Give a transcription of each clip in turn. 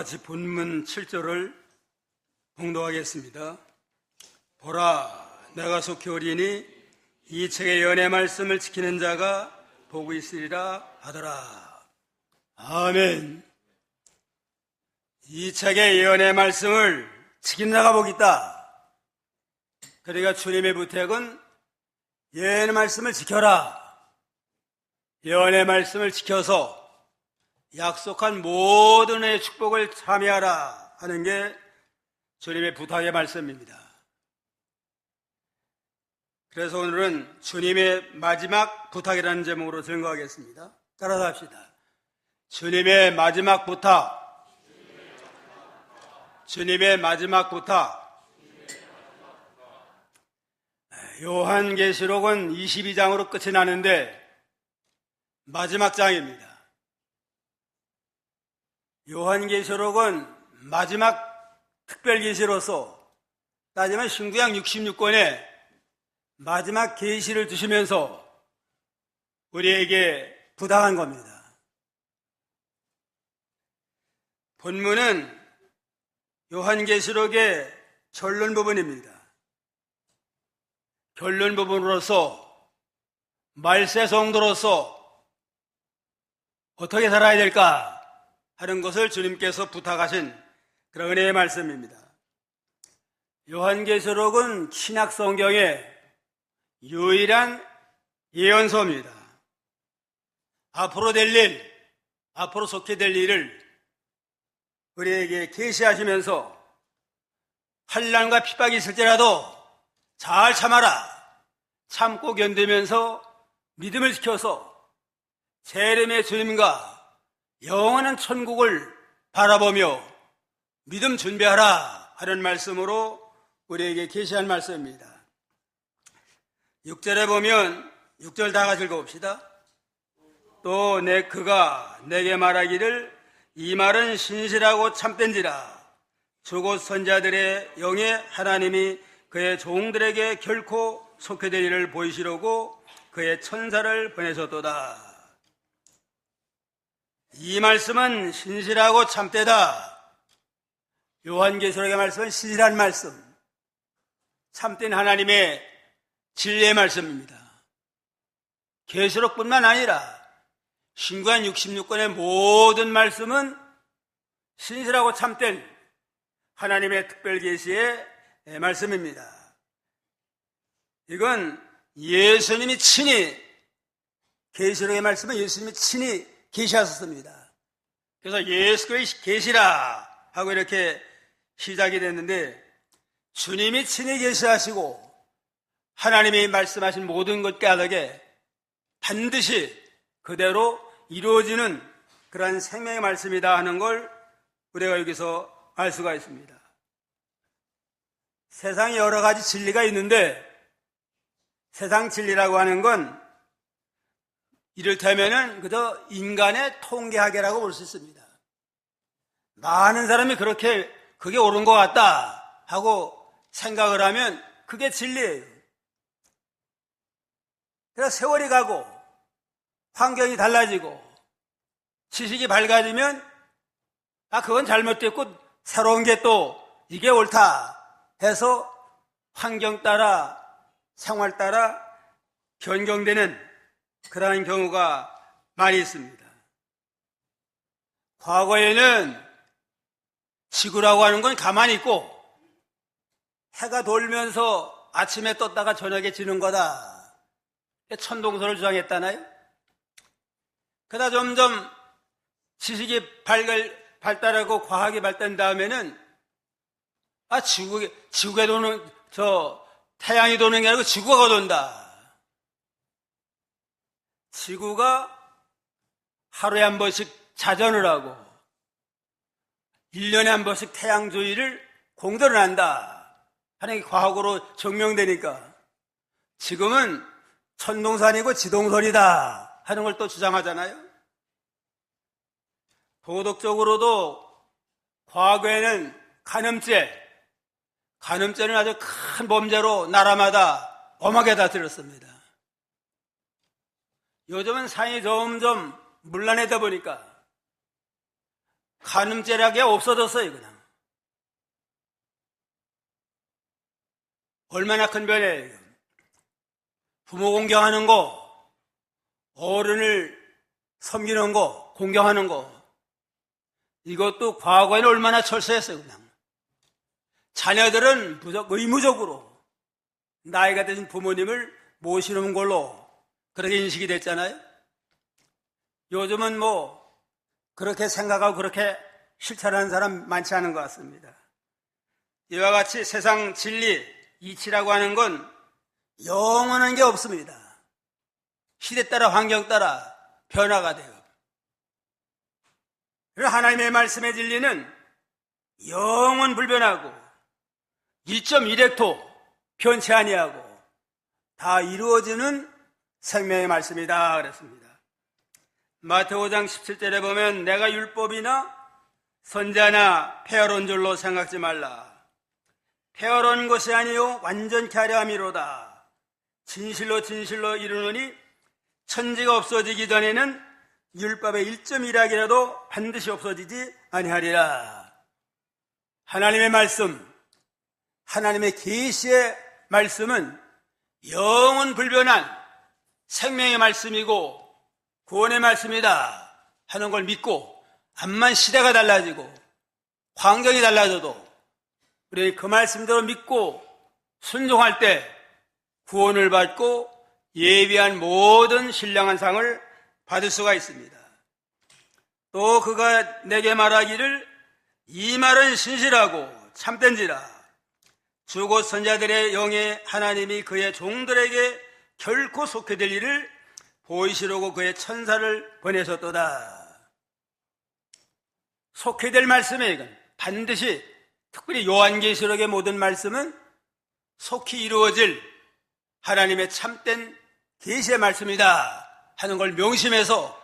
같이 본문 7절을 봉독하겠습니다. 보라, 내가 속히 오리니 이 책의 연의 말씀을 지키는 자가 복이 있으리라 하더라. 아멘. 이 책의 예언의 말씀을 지키는 자가 복이 있다. 그러니까 주님의 부탁은 예언의 말씀을 지켜라. 예언의 말씀을 지켜서 약속한 모든 의 축복을 참여하라 하는 게 주님의 부탁의 말씀입니다. 그래서 오늘은 주님의 마지막 부탁이라는 제목으로 증거하겠습니다. 따라서 합시다. 주님의 마지막 부탁. 주님의 마지막 부탁. 요한계시록은 22장으로 끝이 나는데 마지막 장입니다. 요한계시록은 마지막 특별계시로서 따지면 신구약 66권에 마지막 계시를 주시면서 우리에게 부탁한 겁니다. 본문은 요한계시록의 결론 부분입니다. 결론 부분으로서 말세 성도로서 어떻게 살아야 될까 하는 것을 주님께서 부탁하신 그런 은혜의 말씀입니다. 요한계시록은 신약 성경의 유일한 예언서입니다. 앞으로 될 일, 앞으로 속해 될 일을 우리에게 계시하시면서 환난과 핍박이 있을지라도 잘 참아라. 참고 견디면서 믿음을 지켜서 재림의 주님과 영원한 천국을 바라보며 믿음 준비하라 하는 말씀으로 우리에게 계시한 말씀입니다. 6절에 보면 6절 다 같이 읽어봅시다. 또 그가 내게 말하기를 이 말은 신실하고 참된지라 주곧 선자들의 영에 하나님이 그의 종들에게 결코 속해될 일을 보이시려고 그의 천사를 보내셨도다. 이 말씀은 신실하고 참되다. 요한계시록의 말씀은 신실한 말씀, 참된 하나님의 진리의 말씀입니다. 계시록뿐만 아니라 신구약 66권의 모든 말씀은 신실하고 참된 하나님의 특별 계시의 말씀입니다. 이건 예수님이 친히 계시록의 말씀은 예수님이 친히 계시하셨습니다. 그래서 예수의 계시라 하고 이렇게 시작이 됐는데 주님이 친히 계시하시고 하나님이 말씀하신 모든 것 까닭에 반드시 그대로 이루어지는 그러한 생명의 말씀이다 하는 걸 우리가 여기서 알 수가 있습니다. 세상에 여러 가지 진리가 있는데 세상 진리라고 하는 건 이를테면은 그저 인간의 통계학이라고 볼 수 있습니다. 많은 사람이 그게 옳은 것 같다 하고 생각을 하면 그게 진리예요. 그래서 세월이 가고 환경이 달라지고 지식이 밝아지면 그건 잘못됐고 새로운 게 또 이게 옳다 해서 환경 따라 생활 따라 변경되는 그러한 경우가 많이 있습니다. 과거에는 지구라고 하는 건 가만히 있고 해가 돌면서 아침에 떴다가 저녁에 지는 거다. 천동설을 주장했잖아요. 그러다 점점 지식이 발달하고 과학이 발달한 다음에는 지구가 도는 태양이 도는 게 아니고 지구가 돈다. 지구가 하루에 한 번씩 자전을 하고 1년에 한 번씩 태양주위를 공전을 한다 하는 게 과학으로 증명되니까 지금은 천동선이고 지동선이다 하는 걸 또 주장하잖아요. 도덕적으로도 과거에는 간음죄는 아주 큰 범죄로 나라마다 엄하게 다스렸습니다. 요즘은 상이 점점 문란해다 보니까 간음죄라게 없어졌어요, 그냥. 얼마나 큰 변화예요. 부모 공경하는 거, 어른을 섬기는 거, 공경하는 거, 이것도 과거에는 얼마나 철저했어요, 그냥. 자녀들은 의무적으로 나이가 드신 부모님을 모시는 걸로 그렇게 인식이 됐잖아요. 요즘은 뭐 그렇게 생각하고 그렇게 실천하는 사람 많지 않은 것 같습니다. 이와 같이 세상 진리, 이치라고 하는 건 영원한 게 없습니다. 시대 따라 환경 따라 변화가 돼요. 그래서 하나님의 말씀의 진리는 영원 불변하고 1.1획도 변치 아니하고 다 이루어지는 생명의 말씀이다 그랬습니다. 마태오 5장 17절에 보면 내가 율법이나 선자나 폐허론 줄로 생각지 말라. 폐허론 것이 아니요 완전케 하려 함이로다. 진실로 진실로 이루노니 천지가 없어지기 전에는 율법의 1.1학이라도 반드시 없어지지 아니하리라. 하나님의 말씀, 하나님의 계시의 말씀은 영원 불변한 생명의 말씀이고 구원의 말씀이다 하는 걸 믿고, 암만 시대가 달라지고 환경이 달라져도 우리 그 말씀대로 믿고 순종할 때 구원을 받고 예비한 모든 신령한 상을 받을 수가 있습니다. 또 그가 내게 말하기를 이 말은 신실하고 참된지라. 주 곧 선자들의 영에 하나님이 그의 종들에게 결코 속해될 일을 보이시려고 그의 천사를 보내셨도다. 속해될 말씀에 이건 반드시, 특별히 요한계시록의 모든 말씀은 속히 이루어질 하나님의 참된 계시의 말씀이다 하는 걸 명심해서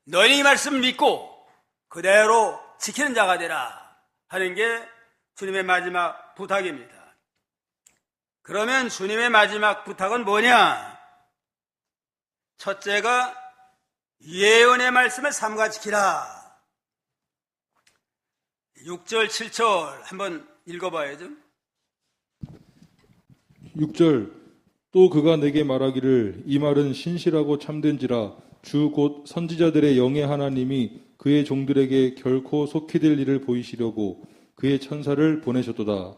너희 이 말씀 믿고 그대로 지키는 자가 되라 하는 게 주님의 마지막 부탁입니다. 그러면 주님의 마지막 부탁은 뭐냐? 첫째가 예언의 말씀을 삼가 지키라. 6절 7절 한번 읽어봐야죠. 6절 또 그가 내게 말하기를 이 말은 신실하고 참된지라. 주 곧 선지자들의 영의 하나님이 그의 종들에게 결코 속히 될 일을 보이시려고 그의 천사를 보내셨도다.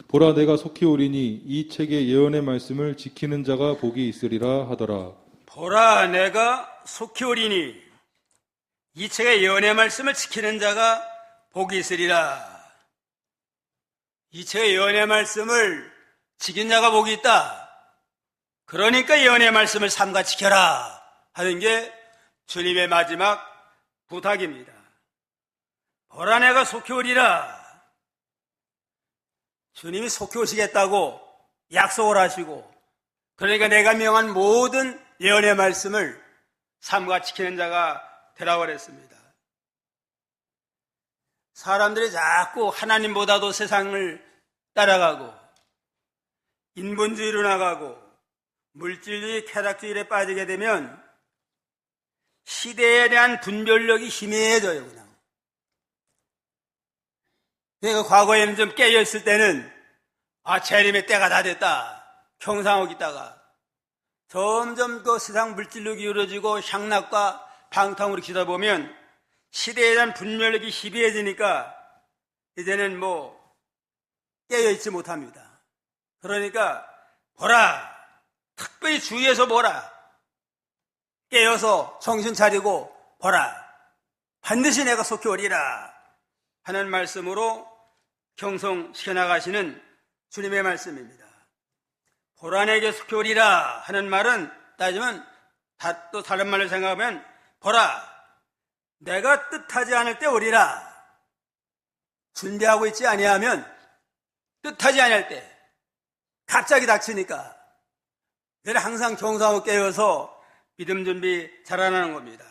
보라 내가 속히 오리니 이 책의 예언의 말씀을 지키는 자가 복이 있으리라 하더라. 보라 내가 속히 오리니 이 책의 예언의 말씀을 지키는 자가 복이 있으리라. 이 책의 예언의 말씀을 지킨 자가 복이 있다. 그러니까 예언의 말씀을 삼가 지켜라 하는 게 주님의 마지막 부탁입니다. 보라 내가 속히 오리라. 주님이 속히 오시겠다고 약속을 하시고, 그러니까 내가 명한 모든 예언의 말씀을 삼가 지키는 자가 되라고 그랬습니다. 사람들이 자꾸 하나님보다도 세상을 따라가고 인본주의로 나가고 물질주의, 쾌락주의에 빠지게 되면 시대에 대한 분별력이 희미해져요, 그냥. 그러니까 과거에는 좀 깨어있을 때는 재림의 때가 다 됐다 경상하고 있다가 점점 그 세상 물질로 기울어지고 향락과 방탕으로 기다 보면 시대에 대한 분별력이 희미해지니까 이제는 뭐 깨어있지 못합니다. 그러니까 보라, 특별히 주위에서 보라, 깨어서 정신 차리고 보라, 반드시 내가 속히 오리라 하는 말씀으로 경성시켜 나가시는 주님의 말씀입니다. 보라 내게 속히 오리라 하는 말은 따지면 또 다른 말로 생각하면 보라 내가 뜻하지 않을 때 오리라. 준비하고 있지 아니하면 뜻하지 않을 때 갑자기 닥치니까 늘 항상 경성하고 깨어서 믿음 준비 잘하는 겁니다.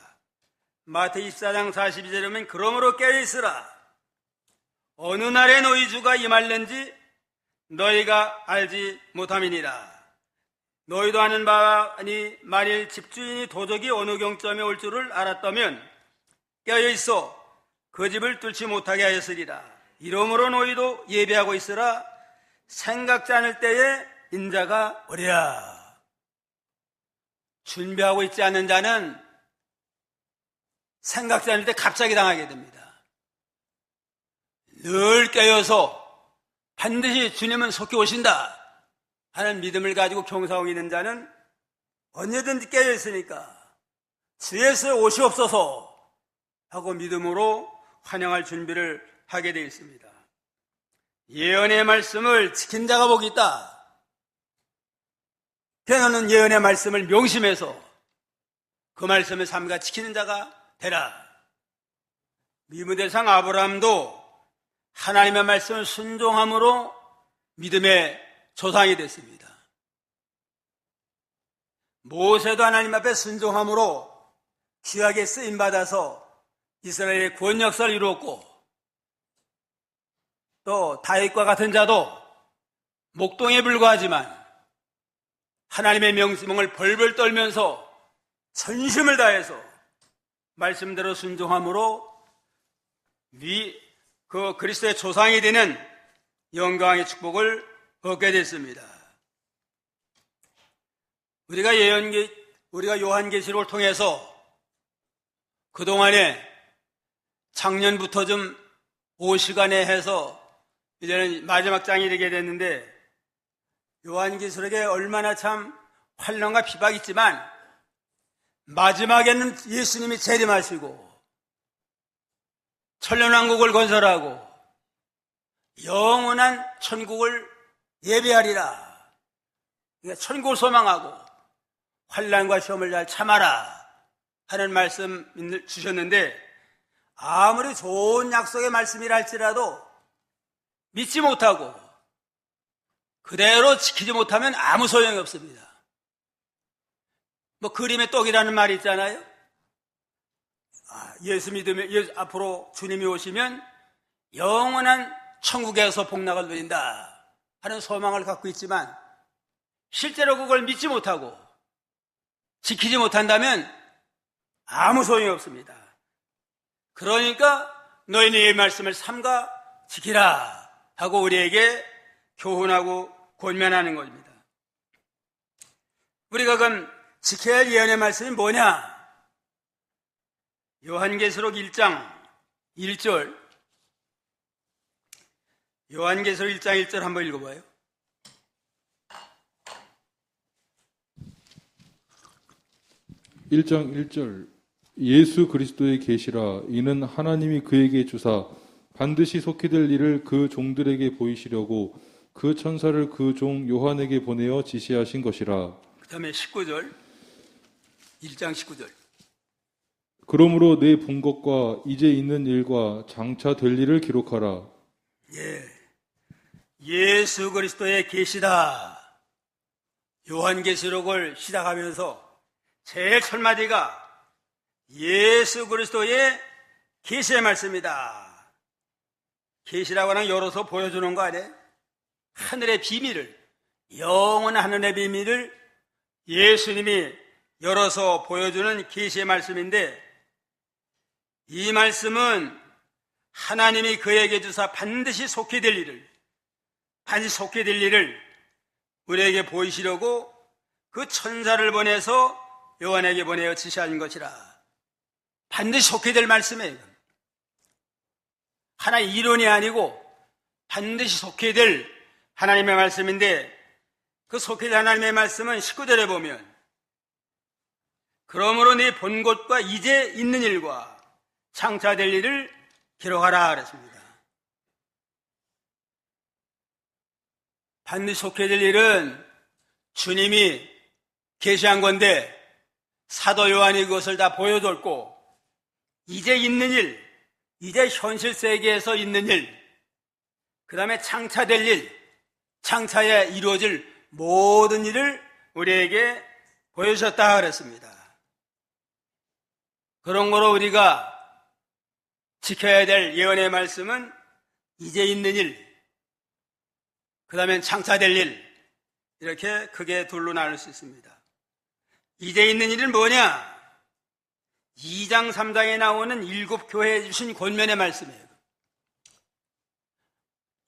마태 24장 42절에 보면 그러므로 깨어있으라. 어느 날에 너희 주가 임할는지 너희가 알지 못함이니라. 너희도 아는 바가 아니 만일 집주인이 도적이 어느 경점에 올 줄을 알았다면 깨어있어 그 집을 뚫지 못하게 하였으리라. 이러므로 너희도 예배하고 있으라. 생각지 않을 때에 인자가 오리라. 준비하고 있지 않은 자는 생각지 않을 때 갑자기 당하게 됩니다. 늘 깨어서 반드시 주님은 속히 오신다 하는 믿음을 가지고 경사하고 있는 자는 언제든지 깨어 있으니까 주 예수의 오시옵소서 하고 믿음으로 환영할 준비를 하게 되어 있습니다. 예언의 말씀을 지킨 자가 복이 있다. 그러는 예언의 말씀을 명심해서 그 말씀을 삼가 지키는 자가 되라. 믿음의 대상 아브라함도 하나님의 말씀을 순종함으로 믿음의 조상이 됐습니다. 모세도 하나님 앞에 순종함으로 귀하게 쓰임받아서 이스라엘의 구원 역사를 이루었고, 또 다윗과 같은 자도 목동에 불과하지만 하나님의 명령을 벌벌 떨면서 전심을 다해서 말씀대로 순종함으로 그 그리스도의 조상이 되는 영광의 축복을 얻게 됐습니다. 우리가 요한계시록을 통해서 그동안에 작년부터 좀 5시간에 해서 이제는 마지막 장이 되게 됐는데, 요한계시록에 얼마나 참 환난과 비박이 있지만 마지막에는 예수님이 재림하시고 천년왕국을 건설하고 영원한 천국을 예배하리라. 그러니까 천국을 소망하고 환난과 시험을 잘 참아라 하는 말씀 주셨는데, 아무리 좋은 약속의 말씀이라 할지라도 믿지 못하고 그대로 지키지 못하면 아무 소용이 없습니다. 그림의 떡이라는 말이 있잖아요. 예수 믿으면 앞으로 주님이 오시면 영원한 천국에서 복락을 누린다 하는 소망을 갖고 있지만, 실제로 그걸 믿지 못하고 지키지 못한다면 아무 소용이 없습니다. 그러니까 너희는 이 말씀을 삼가 지키라 하고 우리에게 교훈하고 권면하는 것입니다. 우리가 그럼 지켜야 할 예언의 말씀이 뭐냐? 요한계시록 1장 1절, 요한계시록 1장 1절 한번 읽어봐요. (1장 1절) 예수 그리스도의 계시라. 이는 하나님이 그에게 주사 반드시 속히 될 일을 그 종들에게 보이시려고 그 천사를 그 종 요한에게 보내어 지시하신 것이라. 그 다음에 19절, 1장 19절. 그러므로 내 본 것과 이제 있는 일과 장차 될 일을 기록하라. 예수 그리스도의 계시다. 요한계시록을 시작하면서 제일 첫 마디가 예수 그리스도의 계시의 말씀이다. 계시라고 하는 열어서 보여주는 거 아니에요? 하늘의 비밀을, 영원한 하늘의 비밀을 예수님이 열어서 보여주는 계시의 말씀인데, 이 말씀은 하나님이 그에게 주사 반드시 속히 될 일을 우리에게 보이시려고 그 천사를 보내서 요한에게 보내어 지시하는 것이라. 반드시 속히 될 말씀이에요. 하나의 이론이 아니고 반드시 속히 될 하나님의 말씀인데, 그 속히 될 하나님의 말씀은 19절에 보면 그러므로 네 본 것과 이제 있는 일과 장차 될 일을 기록하라 그랬습니다. 반드시 속히 될 일은 주님이 계시한 건데 사도 요한이 그것을 다 보여줬고, 이제 있는 일, 이제 현실 세계에서 있는 일, 그 다음에 장차 될 일, 장차에 이루어질 모든 일을 우리에게 보여주셨다 그랬습니다. 그런 거로 우리가 지켜야 될 예언의 말씀은 이제 있는 일, 그 다음에 장차 될 일, 이렇게 크게 둘로 나눌 수 있습니다. 이제 있는 일은 뭐냐? 2장 3장에 나오는 7교회에 주신 권면의 말씀이에요.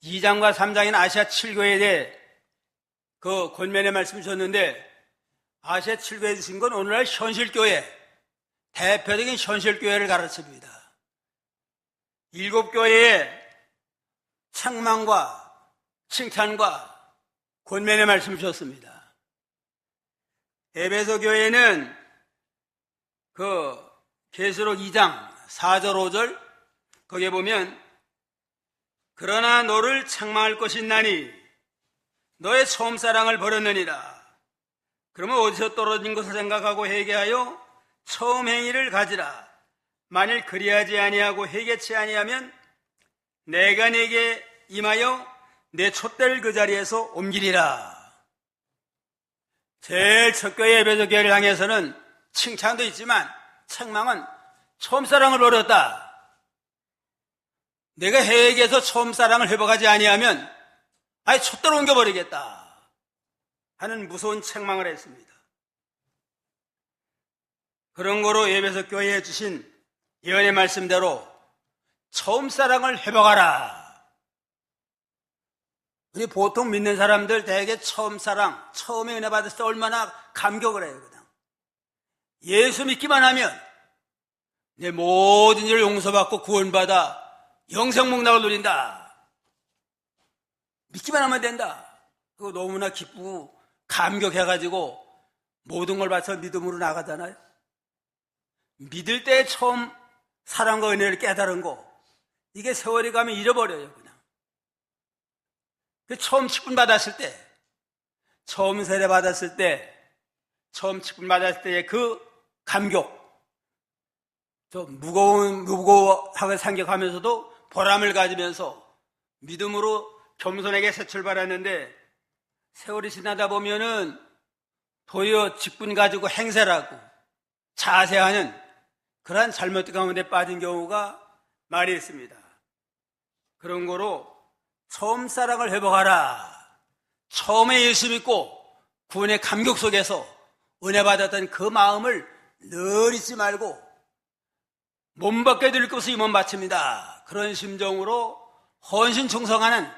2장과 3장에는 아시아 7교회에 대해 그 권면의 말씀을 주셨는데, 아시아 7교회에 주신 건 오늘날 현실교회, 대표적인 현실교회를 가르칩니다. 7교회에 책망과 칭찬과 권면의 말씀을 주셨습니다. 에베소 교회는 계시록 2장 4절 5절 거기에 보면, 그러나 너를 책망할 것이 있나니 너의 처음 사랑을 버렸느니라. 그러면 어디서 떨어진 것을 생각하고 회개하여 처음 행위를 가지라. 만일 그리하지 아니하고 회개치 아니하면 내가 네게 임하여 내 촛대를 그 자리에서 옮기리라. 제일 첫 교회 에베소 교회를 향해서는 칭찬도 있지만 책망은 처음 사랑을 버렸다. 내가 회개해서 처음 사랑을 회복하지 아니하면 아예 촛대로 옮겨버리겠다 하는 무서운 책망을 했습니다. 그런 거로 에베소 교회에 주신 예언의 말씀대로 처음 사랑을 회복하라. 우리 보통 믿는 사람들 대개 처음 사랑, 처음에 은혜 받았을 때 얼마나 감격을 해요. 그냥 예수 믿기만 하면 내 모든 일을 용서받고 구원받아 영생목락을 누린다. 믿기만 하면 된다. 그거 너무나 기쁘고 감격해가지고 모든 걸 바쳐 믿음으로 나가잖아요. 믿을 때 처음 사랑과 은혜를 깨달은 거, 이게 세월이 가면 잃어버려요. 그냥 처음 직분 받았을 때, 처음 세례 받았을 때, 처음 직분 받았을 때의 그 감격, 좀 무거워하게 생각하면서도 보람을 가지면서 믿음으로 겸손하게 새 출발했는데, 세월이 지나다 보면은 도리어 직분 가지고 행세라고 자세하는 그러한 잘못 가운데 빠진 경우가 많이 있습니다. 그런 거로 처음 사랑을 회복하라. 처음에 예수 믿고 구원의 감격 속에서 은혜 받았던 그 마음을 늘 잊지 말고 몸 밖에 드릴 것을 이 몸 바칩니다. 그런 심정으로 헌신 충성하는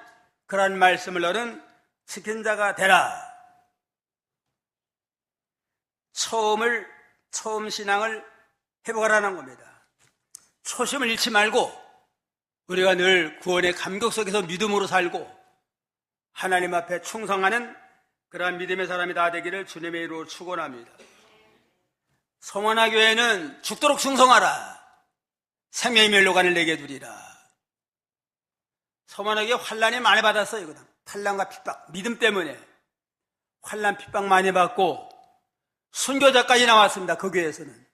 그런 말씀을 너는 지킨 자가 되라. 처음 신앙을 회복하라는 겁니다. 초심을 잃지 말고 우리가 늘 구원의 감격 속에서 믿음으로 살고 하나님 앞에 충성하는 그러한 믿음의 사람이 다 되기를 주님의 이름으로 축원합니다. 성원아 교회는 죽도록 충성하라. 생명의 멸로관을 내게 두리라. 성원아 교회 환난이 많이 받았어요. 환난과 핍박, 믿음 때문에 환난 핍박 많이 받고 순교자까지 나왔습니다. 그 교회에서는.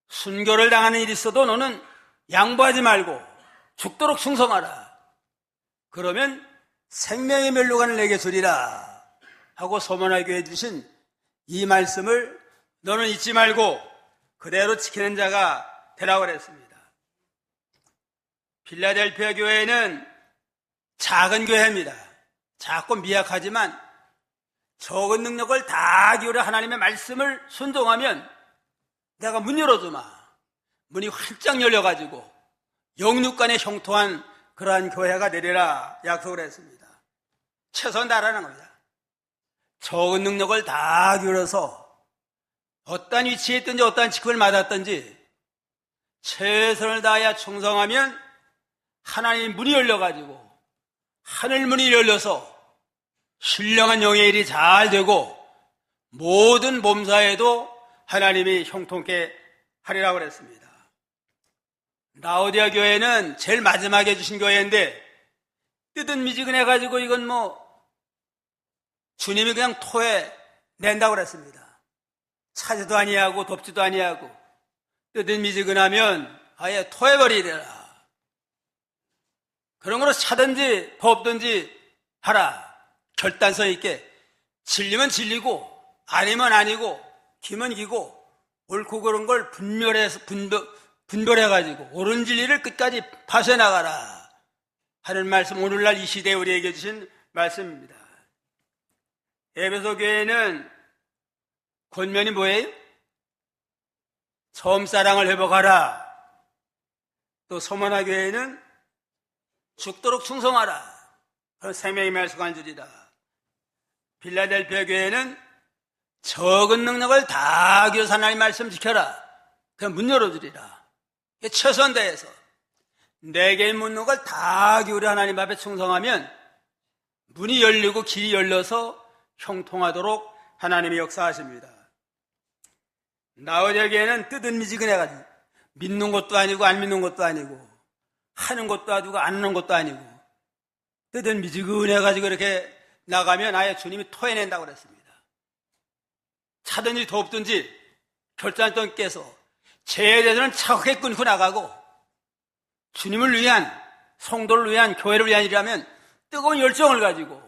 순교를 당하는 일이 있어도 너는 양보하지 말고 죽도록 충성하라. 그러면 생명의 멸로관을 내게 주리라 하고 소문하게 교회에 주신 이 말씀을 너는 잊지 말고 그대로 지키는 자가 되라고 그랬습니다. 필라델피아 교회는 작은 교회입니다. 작고 미약하지만 적은 능력을 다 기울여 하나님의 말씀을 순종하면 내가 문 열어주마. 문이 활짝 열려가지고 영육간에 형통한 그러한 교회가 되리라 약속을 했습니다. 최선 다하라는 겁니다. 적은 능력을 다 기울여서 어떠한 위치에 있든지 어떠한 직분을 맡았든지 최선을 다하여 충성하면 하나님의 문이 열려가지고 하늘문이 열려서 신령한 영의 일이 잘 되고 모든 범사에도 하나님이 형통케 하리라고 그랬습니다. 라오디아 교회는 제일 마지막에 주신 교회인데 뜨뜻미지근해가지고 이건 주님이 그냥 토해 낸다고 그랬습니다. 차지도 아니하고 덥지도 아니하고 뜨뜻미지근하면 아예 토해버리리라. 그런 거로 차든지 덥든지 하라. 결단성 있게 진리면 진리고 아니면 아니고 기면 기고 옳고 그런 걸 분별해가지고 옳은 진리를 끝까지 파쇄나가라 하는 말씀, 오늘날 이 시대에 우리에게 주신 말씀입니다. 에베소 교회는 권면이 뭐예요? 처음사랑을 회복하라. 또 소만화 교회는 죽도록 충성하라. 그런 생명의 말씀을 주리라. 빌라델피아 교회는 적은 능력을 다 교사 하나님 말씀 지켜라. 그냥 문 열어주리라. 최선 다해서 네 개의 문을 다 기울여 하나님 앞에 충성하면 문이 열리고 길이 열려서 형통하도록 하나님이 역사하십니다. 나오절교회는 뜨뜻미지근해가지고 믿는 것도 아니고 안 믿는 것도 아니고 하는 것도 아니고 안 하는 것도 아니고 뜨뜻미지근해가지고 이렇게 나가면 아예 주님이 토해낸다고 그랬습니다. 차든지 덥든지 결단점 깨서 제대로는 차갑게 끊고 나가고 주님을 위한, 성도를 위한, 교회를 위한 일이라면 뜨거운 열정을 가지고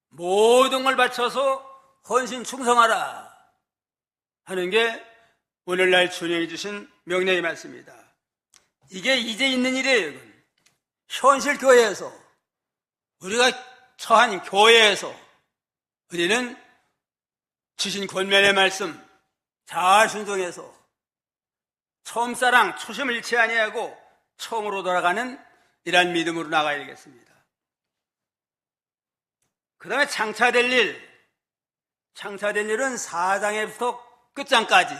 모든 걸 바쳐서 헌신 충성하라 하는 게 오늘날 주님이 주신 명령의 말씀입니다. 이게 이제 있는 일이에요. 이건. 현실 교회에서 우리가 처한 교회에서 우리는 주신 권면의 말씀 잘 순종해서 처음사랑 초심을 잃지 아니하고 처음으로 돌아가는 이러한 믿음으로 나가야 되겠습니다. 그 다음에 장차될 일은 4장에부터 끝장까지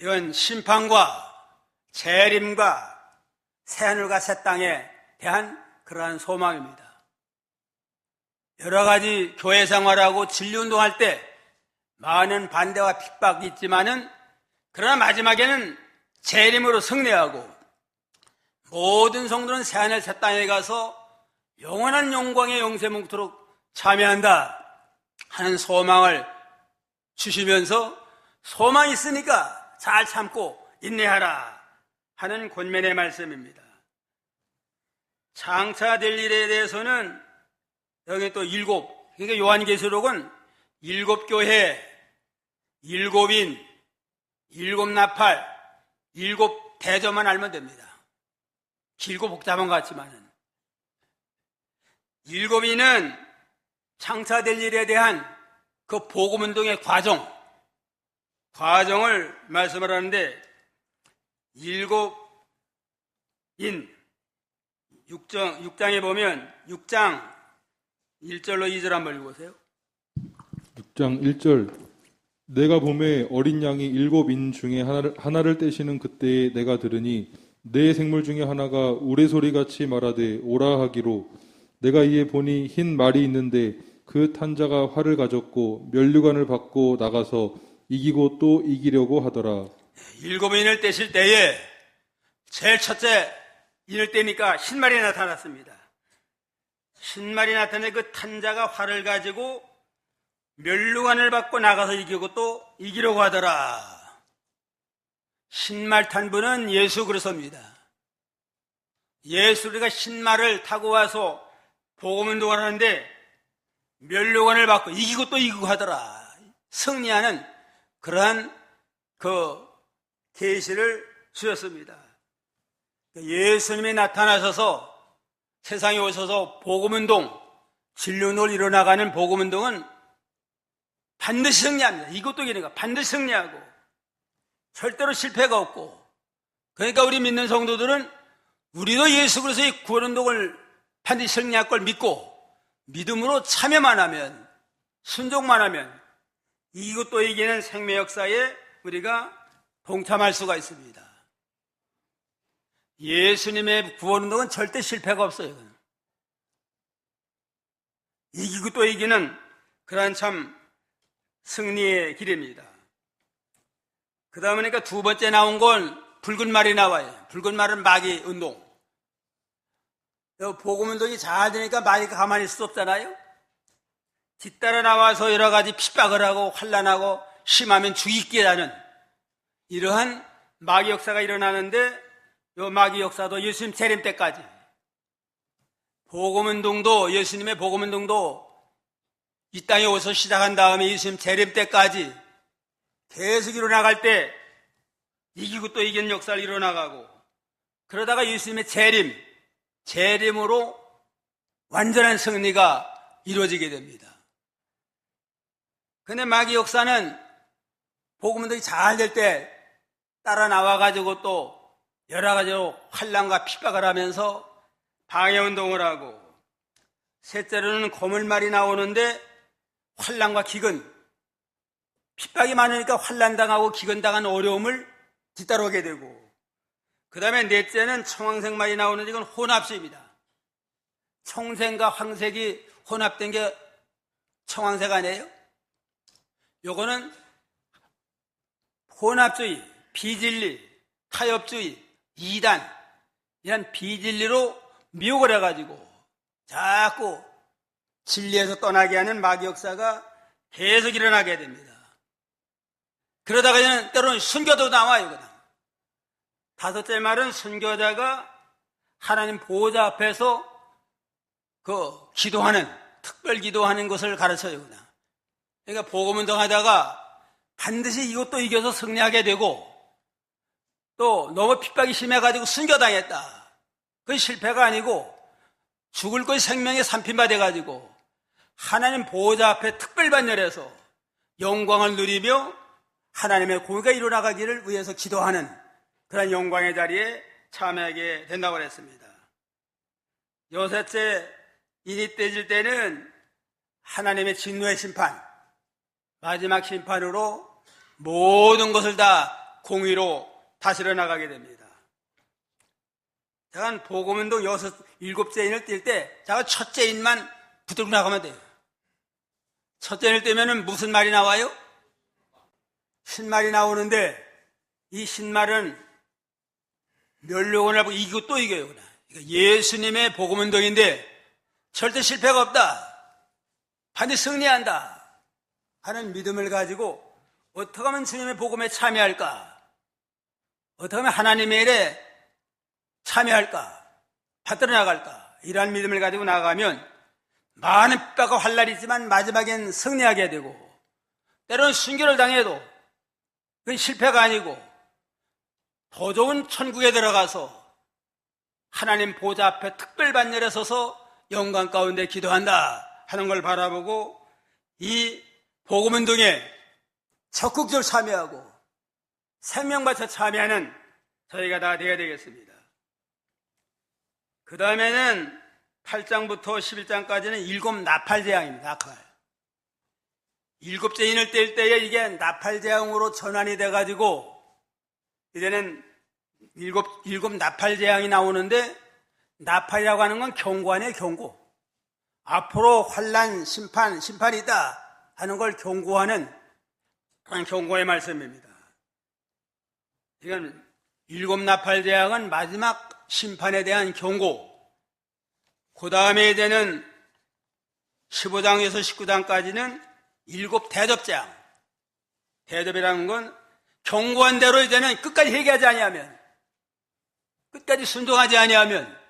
이건 심판과 재림과 새하늘과 새 땅에 대한 그러한 소망입니다. 여러 가지 교회 생활하고 진리운동할 때 많은 반대와 핍박이 있지만은 그러나 마지막에는 재림으로 승리하고 모든 성도는 새하늘 새 땅에 가서 영원한 영광의 영생 뭉토록 참여한다 하는 소망을 주시면서 소망이 있으니까 잘 참고 인내하라 하는 권면의 말씀입니다. 장차될 일에 대해서는 여기 또 그러니까 요한계시록은 7교회, 7인, 7나팔, 7대접만 알면 됩니다. 길고 복잡한 것 같지만은 7인은 장차될 일에 대한 그 복음운동의 과정을 말씀을 하는데 7인 6장에 보면 6장 1절로 2절 한번 읽어보세요. 6장 1절 내가 봄에 어린 양이 7인 중에 하나를 떼시는 그때에 내가 들으니 네 생물 중에 하나가 우레소리같이 말하되 오라 하기로 내가 이에 보니 흰 말이 있는데 그 탄자가 활을 가졌고 면류관을 받고 나가서 이기고 또 이기려고 하더라. 7인을 떼실 때에 제일 첫째 인을 떼니까 흰말이 나타났습니다. 흰말이 나타내 그 탄자가 활을 가지고 면류관을 받고 나가서 이기고 또 이기려고 하더라. 흰말 탄 분은 예수 그리스도입니다. 예수 우리가 흰말을 타고 와서 복음운동을 하는데 면류관을 받고 이기고 또 이기고 하더라. 승리하는 그러한 그 계시를 주셨습니다. 예수님이 나타나셔서 세상에 오셔서 복음운동, 진리운동을 이뤄나가는 복음운동은 반드시 승리합니다. 이것도 이기니까 반드시 승리하고 절대로 실패가 없고 그러니까 우리 믿는 성도들은 우리도 예수 그리스도의 구원운동을 반드시 승리할 걸 믿고 믿음으로 참여만 하면 순종만 하면 이것도 이기는 생명 역사에 우리가 동참할 수가 있습니다. 예수님의 구원운동은 절대 실패가 없어요. 이기고 또 이기는 그러한 참 승리의 길입니다. 그 다음에 그러니까 두 번째 나온 건 붉은 말이 나와요. 붉은 말은 마귀 운동. 복음 운동이 잘 되니까 마귀가 가만히 있을 수 없잖아요. 뒤따라 나와서 여러 가지 핍박을 하고 환난하고 심하면 죽이게 하는 이러한 마귀 역사가 일어나는데 이 마귀 역사도 예수님 재림 때까지 복음운동도 예수님의 복음운동도 이 땅에 오서 시작한 다음에 예수님 재림 때까지 계속 일어나갈 때 이기고 또 이기는 역사를 일어나가고 그러다가 예수님의 재림으로 완전한 승리가 이루어지게 됩니다. 근데 마귀 역사는 복음운동이 잘 될 때 따라 나와가지고 또 여러 가지로 환난과 핍박을 하면서 방해운동을 하고, 셋째로는 고물말이 나오는데 환난과 기근, 핍박이 많으니까 환난당하고 기근당한 어려움을 뒤따르게 되고, 그 다음에 넷째는 청황색말이 나오는데 이건 혼합주의입니다. 청색과 황색이 혼합된 게 청황색 아니에요? 요거는 혼합주의, 비진리, 타협주의, 이단, 이런 비진리로 미혹을 해가지고 자꾸 진리에서 떠나게 하는 마귀 역사가 계속 일어나게 됩니다. 그러다가 때로는 순교도 나와요. 그냥. 다섯째 말은 순교자가 하나님 보호자 앞에서 기도하는, 특별 기도하는 것을 가르쳐요. 그냥. 그러니까 복음운동 하다가 반드시 이것도 이겨서 승리하게 되고, 또 너무 핍박이 심해가지고 순교당했다. 그건 실패가 아니고 죽을 것이 생명의 산핀바 돼가지고 하나님 보호자 앞에 특별반열해서 영광을 누리며 하나님의 공의가 일어나가기를 위해서 기도하는 그런 영광의 자리에 참여하게 된다고 했습니다. 여섯째, 인이 떼질 때는 하나님의 진노의 심판, 마지막 심판으로 모든 것을 다 공의로 다스려 나가게 됩니다. 제가 복음운동 일곱째 인을 뛸 때 제가 첫째 인만 붙들고 나가면 돼요. 첫째 인을 떼면은 무슨 말이 나와요? 신말이 나오는데 이 신말은 멸류관을 하고 이기고 또 이겨요. 그러니까 예수님의 복음운동인데 절대 실패가 없다. 반드시 승리한다 하는 믿음을 가지고 어떻게 하면 주님의 복음에 참여할까? 어떻게 하면 하나님의 일에 참여할까? 받들어 나갈까? 이러한 믿음을 가지고 나가면 많은 핍박과 환난이 있지만 마지막엔 승리하게 되고, 때로는 순교를 당해도 그건 실패가 아니고 더 좋은 천국에 들어가서 하나님 보좌 앞에 특별반열에 서서 영광 가운데 기도한다 하는 걸 바라보고 이 복음운동에 적극적으로 참여하고 생명 바쳐 참여하는 저희가 다 되어야 되겠습니다. 그 다음에는 8장부터 11장까지는 일곱 나팔재앙입니다. 나팔. 일곱째 인을 뗄 때에 이게 나팔재앙으로 전환이 돼가지고 이제는 일곱 나팔재앙이 나오는데, 나팔이라고 하는 건 경고 아니에요. 경고. 앞으로 환난, 심판이 있다 하는 걸 경고하는 그런 경고의 말씀입니다. 이건 일곱 나팔재앙은 마지막 심판에 대한 경고. 그 다음에 이제는 15장에서 19장까지는 일곱 대접재앙. 대접이라는 건 경고한 대로 이제는 끝까지 회개하지 아니하면, 끝까지 순종하지 아니하면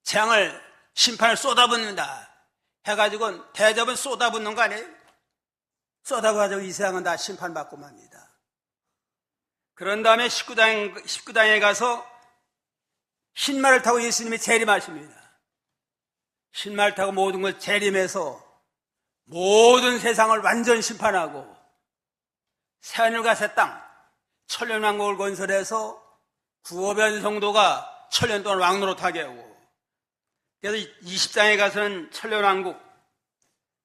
재앙을, 심판을 쏟아붓는다 해가지고 대접은 쏟아붓는 거 아니에요? 쏟아부어가지고 이 세상은 다 심판받고 맙니다. 그런 다음에 19장에 가서 흰말을 타고 예수님이 재림하십니다. 흰말을 타고 모든 걸 재림해서 모든 세상을 완전 심판하고 새하늘과 새 땅, 천년왕국을 건설해서 9억여 정도가 천년 동안 왕노릇하게 하고, 그래서 20장에 가서는 천년왕국,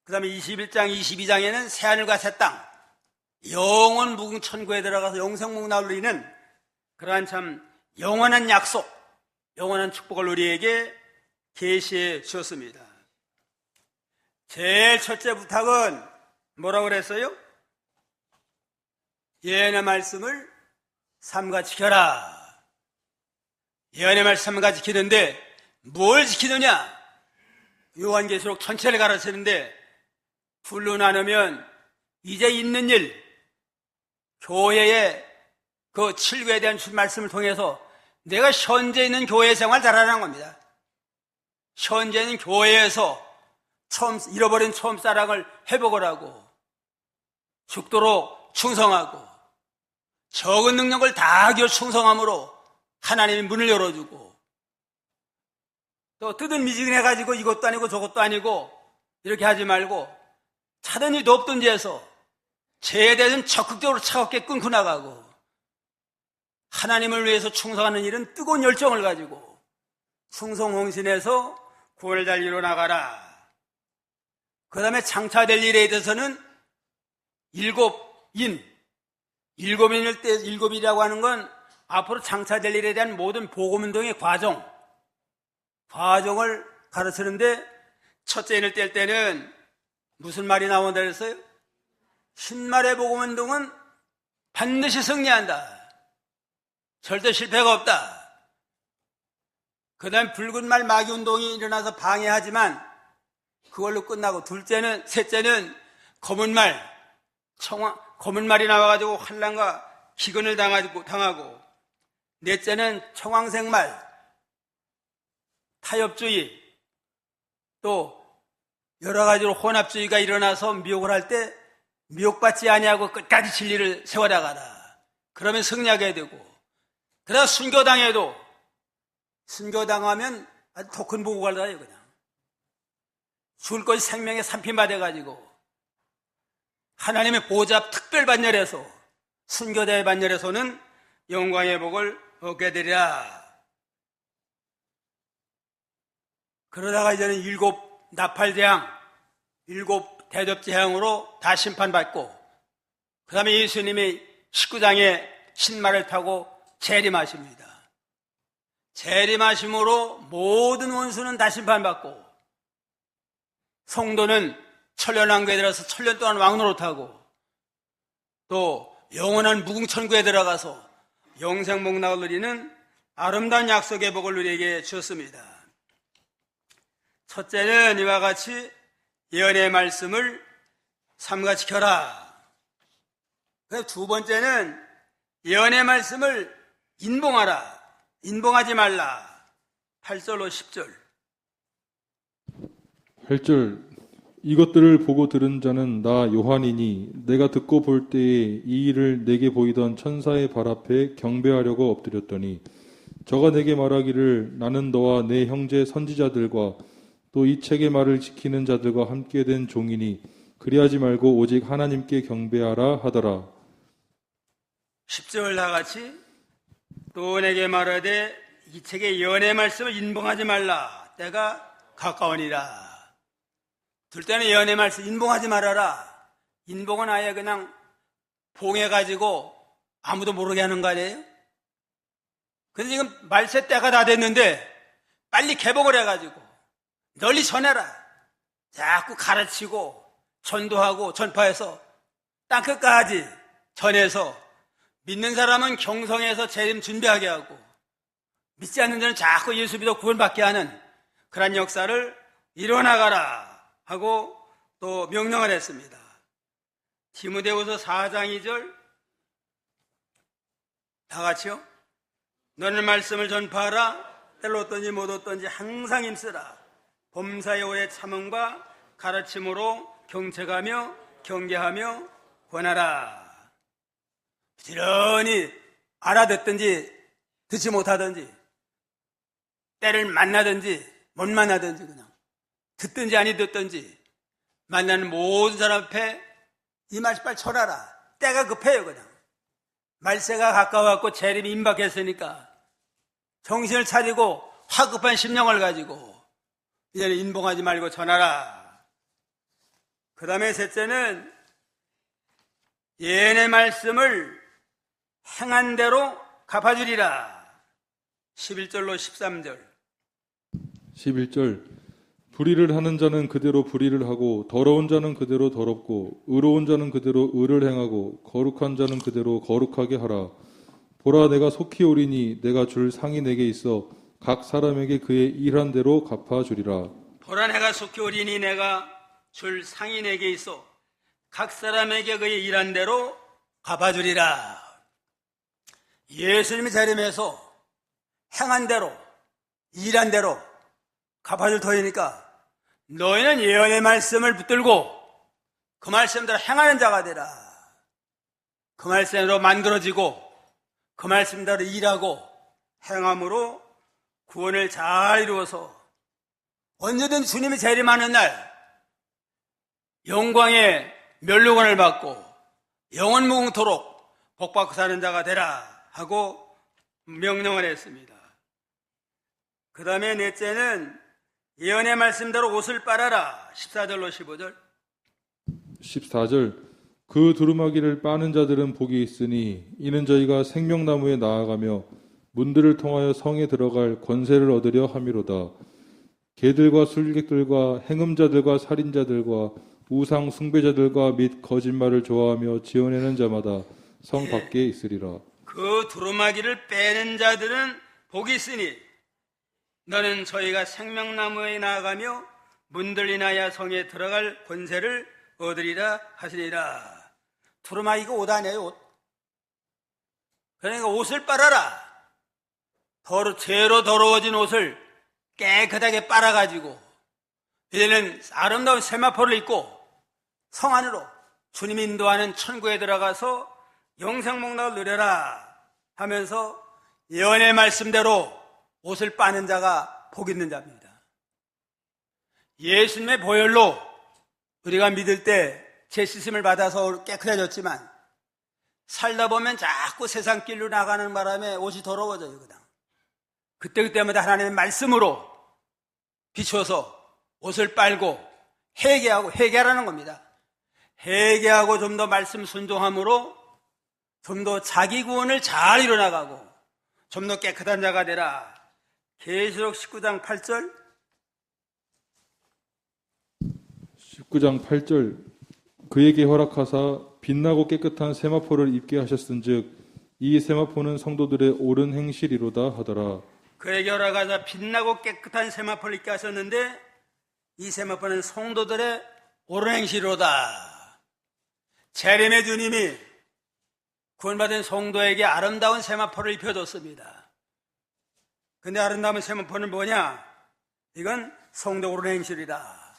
그 다음에 21장, 22장에는 새하늘과 새 땅, 영원 무궁천국에 들어가서 영생목락을 누리는 그러한 참 영원한 약속, 영원한 축복을 우리에게 계시해 주었습니다. 제일 첫째 부탁은 뭐라고 그랬어요? 예언의 말씀을 삼가 지켜라. 예언의 말씀 삼가 지키는데 뭘 지키느냐? 요한계시록 전체를 가르치는데 둘로 나누면 이제 있는 일, 교회의 그 칠구에 대한 말씀을 통해서 내가 현재 있는 교회 생활 잘하는 겁니다. 현재 있는 교회에서 잃어버린 처음 사랑을 회복을 하고 죽도록 충성하고 적은 능력을 다하여 충성함으로 하나님이 문을 열어주고, 또 뜨든 미지근해가지고 이것도 아니고 저것도 아니고 이렇게 하지 말고 차든지 덥든지 해서 죄에 대해서는 적극적으로 차갑게 끊고 나가고 하나님을 위해서 충성하는 일은 뜨거운 열정을 가지고 충성홍신해서 구원을 잘 이뤄나가라. 그 다음에 장차될 일에 대해서는 일곱인이라고 하는 건 앞으로 장차될 일에 대한 모든 복음운동의 과정을 가르치는데 첫째 인을 뗄 때는 무슨 말이 나온다 그랬어요? 신말의 복음운동은 반드시 승리한다. 절대 실패가 없다. 그 다음에 붉은 말 마귀운동이 일어나서 방해하지만 그걸로 끝나고 셋째는 검은 말이 나와가지고 환난과 기근을 당하고 넷째는 청황색말, 타협주의, 또 여러 가지로 혼합주의가 일어나서 미혹을 할 때 미혹받지 아니하고 끝까지 진리를 세워나가라. 그러면 승리하게 되고, 그러다 순교당하면 아주 더 큰 보고가 나요. 그냥 죽을 것이 생명의 산핀받아가지고 하나님의 보좌 특별반열에서 순교자의 반열에서는 영광의 복을 얻게 되리라. 그러다가 이제는 7 나팔재앙, 7 대접재앙으로 다 심판받고, 그 다음에 예수님이 19장에 신말을 타고 재림하십니다. 재림하심으로 모든 원수는 다 심판받고, 성도는 천년왕국에 들어서 천년 동안 왕노릇하고, 또 영원한 무궁천국에 들어가서 영생복락을 누리는 아름다운 약속의 복을 누리게 주었습니다. 첫째는 이와 같이 예언의 말씀을 삼가 지켜라. 두 번째는 예언의 말씀을 인봉하라. 인봉하지 말라. 8절로 10절. 8절. 이것들을 보고 들은 자는 나 요한이니 내가 듣고 볼 때에 이 일을 내게 보이던 천사의 발 앞에 경배하려고 엎드렸더니 저가 내게 말하기를 나는 너와 내 형제 선지자들과 또 이 책의 말을 지키는 자들과 함께 된 종이니 그리하지 말고 오직 하나님께 경배하라 하더라. 10절 다 같이 또 내게 말하되 이 책의 예언의 말씀을 인봉하지 말라. 때가 가까우니라. 둘 때는 예언의 말씀 인봉하지 말아라. 인봉은 아예 그냥 봉해가지고 아무도 모르게 하는 거 아니에요? 근데 지금 말세 때가 다 됐는데 빨리 개봉을 해가지고 널리 전해라. 자꾸 가르치고 전도하고 전파해서 땅끝까지 전해서 믿는 사람은 경성해서 재림 준비하게 하고 믿지 않는 자는 자꾸 예수 믿어 구원받게 하는 그런 역사를 이뤄나가라 하고 또 명령을 했습니다. 디모데후서 4장 2절 다 같이요. 너는 말씀을 전파하라. 때로 어떤지 못 어떤지 항상 힘쓰라. 범사의 오래 참음과 가르침으로 경책하며 경계하며 권하라. 부지런히 알아듣든지 듣지 못하든지 때를 만나든지 못 만나든지 그냥 듣든지 아니 듣든지 만나는 모든 사람 앞에 이 말씀 빨리 전하라. 때가 급해요. 그냥 말세가 가까워갖고 재림이 임박했으니까 정신을 차리고 화급한 심령을 가지고 이제는 인봉하지 말고 전하라. 그 다음에 셋째는 예언의 말씀을 행한 대로 갚아주리라. 11절로 13절. 11절. 불의를 하는 자는 그대로 불의를 하고 더러운 자는 그대로 더럽고 의로운 자는 그대로 의를 행하고 거룩한 자는 그대로 거룩하게 하라. 보라 내가 속히 오리니 내가 줄 상이 내게 있어 각 사람에게 그의 일한 대로 갚아주리라. 보라 내가 속히 오리니 내가 줄 상이 내게 있어 각 사람에게 그의 일한 대로 갚아주리라. 예수님이 재림해서 행한 대로 일한 대로 갚아줄 터이니까 너희는 예언의 말씀을 붙들고 그 말씀대로 행하는 자가 되라. 그 말씀대로 만들어지고 그 말씀대로 일하고 행함으로 구원을 잘 이루어서 언제든 주님이 재림하는 날 영광의 멸류관을 받고 영원무궁토록 복받고 사는 자가 되라 하고 명령을 했습니다. 그 다음에 넷째는 예언의 말씀대로 옷을 빨아라. 14절로 15절. 14절 그 두루마기를 빠는 자들은 복이 있으니 이는 저희가 생명나무에 나아가며 문들을 통하여 성에 들어갈 권세를 얻으려 함이로다. 개들과 술객들과 행음자들과 살인자들과 우상 숭배자들과 및 거짓말을 좋아하며 지어내는 자마다 성 밖에 있으리라. 그 두루마기를 빼는 자들은 복이 있으니 너는 저희가 생명나무에 나아가며 문들 인하여 성에 들어갈 권세를 얻으리라 하시니라. 두루마기가 옷 아니에요, 옷. 그러니까 옷을 빨아라. 죄로 더러워진 옷을 깨끗하게 빨아가지고 이제는 아름다운 세마포를 입고 성 안으로 주님이 인도하는 천국에 들어가서 영생목락을 누려라 하면서 예언의 말씀대로 옷을 빠는 자가 복 있는 자입니다. 예수님의 보혈로 우리가 믿을 때 재씻음을 받아서 깨끗해졌지만 살다 보면 자꾸 세상 길로 나가는 바람에 옷이 더러워져요. 그때마다 하나님의 말씀으로 비춰서 옷을 빨고 회개하라는 겁니다. 회개하고 좀 더 말씀 순종함으로 좀 더 자기 구원을 잘 이뤄나가고 좀 더 깨끗한 자가 되라. 계시록 19장 8절. 19장 8절 그에게 허락하사 빛나고 깨끗한 세마포를 입게 하셨은즉 이 세마포는 성도들의 옳은 행실이로다 하더라. 그에게 허락하사 빛나고 깨끗한 세마포를 입게 하셨는데 이 세마포는 성도들의 옳은 행실이로다. 재림의 주님이 구원받은 성도에게 아름다운 세마포를 입혀줬습니다. 근데 아름다운 세마포는 뭐냐? 이건 성도 옳은 행실이다.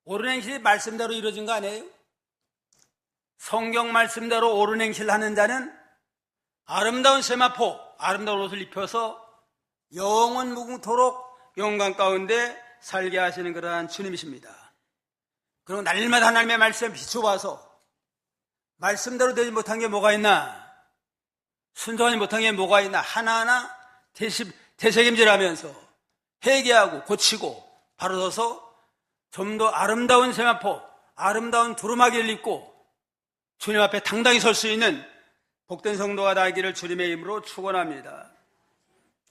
옳은 행실이 말씀대로 이루어진 거 아니에요? 성경 말씀대로 옳은 행실을 하는 자는 아름다운 세마포, 아름다운 옷을 입혀서 영원 무궁토록 영광 가운데 살게 하시는 그러한 주님이십니다. 그리고 날마다 하나님의 말씀에 비춰봐서 말씀대로 되지 못한 게 뭐가 있나? 순종하지 못한 게 뭐가 있나? 하나하나 되새김질하면서 회개하고 고치고 바로서서 좀 더 아름다운 세마포, 아름다운 두루마기를 입고 주님 앞에 당당히 설 수 있는 복된 성도가 되기를 주님의 이름으로 축원합니다.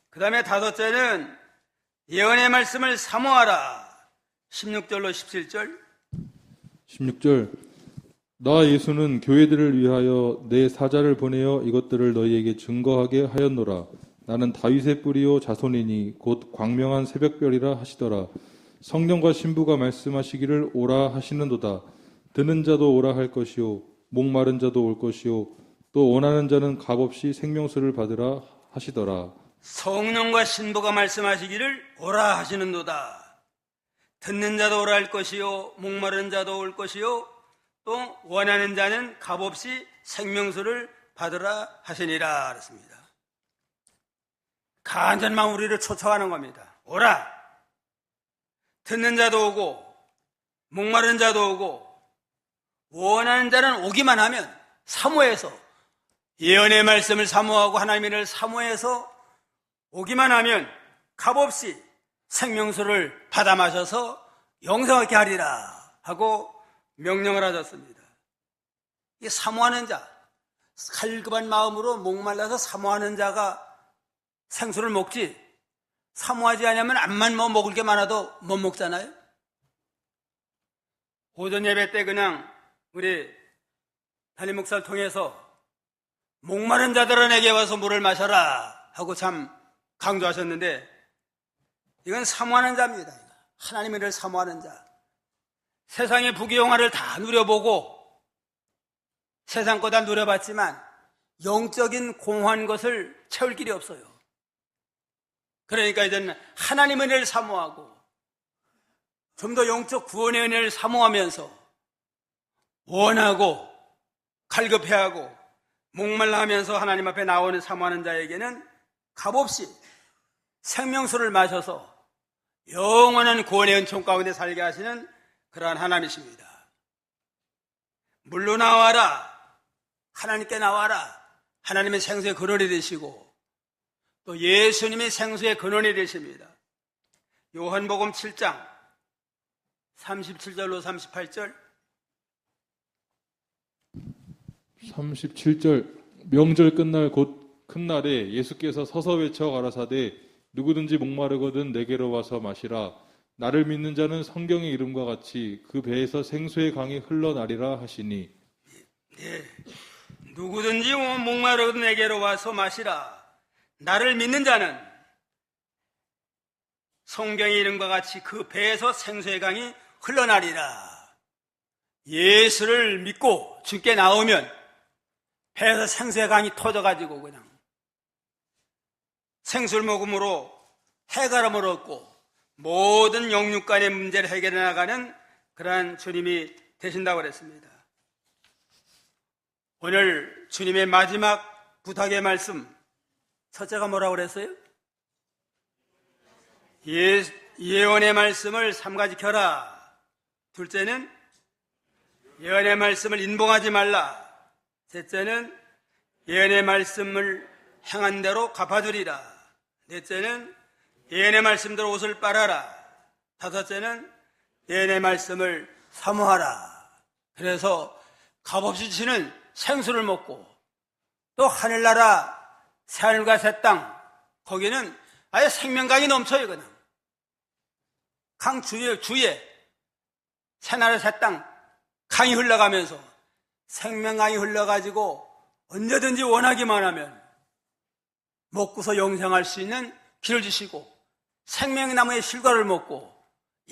그 다음에 다섯째는 예언의 말씀을 사모하라. 16절로 17절. 16절 나 예수는 교회들을 위하여 내 사자를 보내어 이것들을 너희에게 증거하게 하였노라. 나는 다윗의 뿌리요 자손이니 곧 광명한 새벽별이라 하시더라. 성령과 신부가 말씀하시기를 오라 하시는도다. 듣는 자도 오라 할 것이요 목마른 자도 올 것이요 또 원하는 자는 값없이 생명수를 받으라 하시더라. 성령과 신부가 말씀하시기를 오라 하시는도다. 듣는 자도 오라 할 것이요 목마른 자도 올 것이요 또 원하는 자는 값없이 생명수를 받으라 하시니라 그랬습니다. 간절만 우리를 초청하는 겁니다. 오라. 듣는 자도 오고 목마른 자도 오고 원하는 자는 오기만 하면 사모해서 예언의 말씀을 사모하고 하나님의 일을 사모해서 오기만 하면 값없이 생명수를 받아 마셔서 영생하게 하리라 하고 명령을 하셨습니다. 이 사모하는 자, 갈급한 마음으로 목말라서 사모하는 자가 생수를 먹지 사모하지 않으면 암만 먹을 게 많아도 못 먹잖아요. 오전 예배 때 그냥 우리 담임 목사를 통해서 목마른 자들은 에게 와서 물을 마셔라 하고 참 강조하셨는데 이건 사모하는 자입니다. 하나님의 일을 사모하는 자. 세상의 부귀영화를 다 누려보고 세상 거 다 누려봤지만 영적인 공허한 것을 채울 길이 없어요. 그러니까 이제는 하나님의 은혜를 사모하고 좀 더 영적 구원의 은혜를 사모하면서 원하고 갈급해하고 목말라하면서 하나님 앞에 나오는 사모하는 자에게는 값없이 생명수를 마셔서 영원한 구원의 은총 가운데 살게 하시는 그러한 하나님이십니다. 물로 나와라. 하나님께 나와라. 하나님의 생수의 근원이 되시고 또 예수님이 생수의 근원이 되십니다. 요한복음 7장 37절로 38절 37절 명절 끝날 곧 큰 날에 예수께서 서서 외쳐 가라사대 누구든지 목마르거든 내게로 와서 마시라. 나를 믿는 자는 성경의 이름과 같이 그 배에서 생수의 강이 흘러나리라 하시니. 누구든지 목마르거든 내게로 와서 마시라. 나를 믿는 자는 성경의 이름과 같이 그 배에서 생수의 강이 흘러나리라. 예수를 믿고 주께 나오면 배에서 생수의 강이 터져가지고 그냥 생수를 먹음으로 해결함을 얻고 모든 영육간의 문제를 해결해 나가는 그러한 주님이 되신다고 그랬습니다. 오늘 주님의 마지막 부탁의 말씀 첫째가 뭐라고 그랬어요? 예언의 말씀을 삼가 지켜라. 둘째는 예언의 말씀을 인봉하지 말라. 셋째는 예언의 말씀을 행한 대로 갚아주리라. 넷째는 예언의 말씀대로 옷을 빨아라. 다섯째는 예언의 말씀을 사모하라. 그래서 값없이 주시는 생수를 먹고 또 하늘나라 새하늘과 새 땅 거기는 아예 생명강이 넘쳐요. 그냥 강 주위에 새나라 새 땅 강이 흘러가면서 생명강이 흘러가지고 언제든지 원하기만 하면 먹고서 영생할 수 있는 길을 주시고 생명나무의 실과를 먹고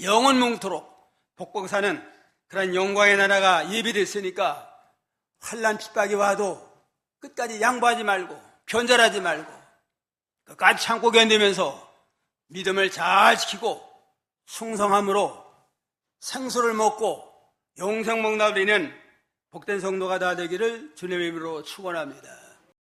영원 뭉토록 복복 사는 그런 영광의 나라가 예비됐으니까 환난 핍박이 와도 끝까지 양보하지 말고 변절하지 말고 끝까지 참고 견디면서 믿음을 잘 지키고 충성함으로 생수를 먹고 영생 목나 우리는 복된 성도가 다 되기를 주님의 이름으로 축원합니다.